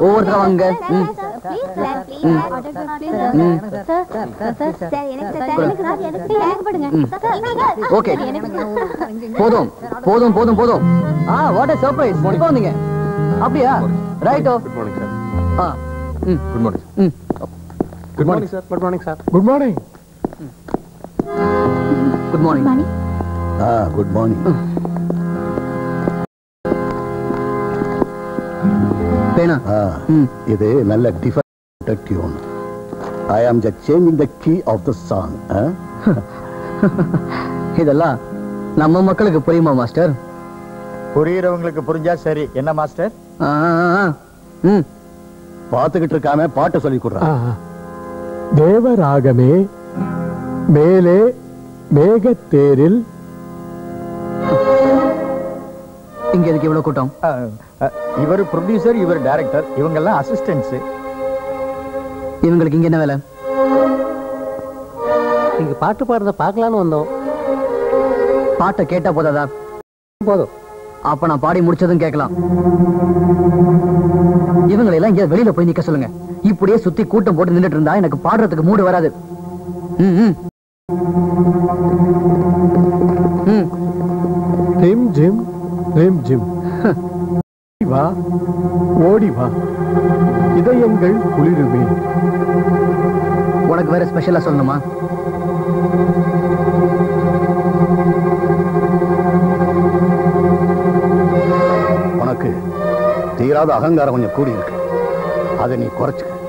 ஒவ்வொருத்தரும் வாங்க. ஓகே போதும் போதும் போதும் போதும். What a surprise. எப்போ வந்தீங்க? அப்படியா? ரைட்டோ. Good morning. Good morning sir. Good morning sir. Good morning. Good morning. Good morning. பேனா இது நல்ல different tune. I am just changing the key of the song. இதெல்லாம் நம்ம மக்களுக்கு புரியுமா மாஸ்டர்? புரியுறவங்களுக்கு புரிஞ்சா சரி. என்ன மாஸ்டர்? பாத்துக்கிட்டு இருக்காம பாட்டு சொல்லி கொடுறான். தேவராகமே மேலே மேகத்தேரில். இங்க எதுக்கு இவ்வளவு கூட்டம்? இவர் ப்ரொடியூசர், இவர் டைரக்டர், இவங்க எல்லாம் அசிஸ்டன்ட்ஸ். இவங்களுக்கு இங்க என்ன வேலை? இங்க பாட்டு பாடுறத பார்க்கலான்னு வந்தோம். பாட்டை கேட்டா போதாதா? போதும். அப்ப நான் பாடி முடிச்சதும் கேட்கலாம். இவங்களை எல்லாம் இங்க வெளியில போய் நிக்க சொல்லுங்க. இப்படியே சுத்தி கூட்டம் போட்டு நின்றுட்டு இருந்தா எனக்கு பாடுறதுக்கு மூடு வராது. ரிம் ஜிம் ரிம் ஜிம். வா ஓடி வா, இதயங்கள் குளிருமே. உனக்கு வேற ஸ்பெஷலா சொல்லணுமா? உனக்கு தீராத அகங்காரம் கொஞ்சம் கூடி இருக்கு. அதை நீ குறைச்சுக்க.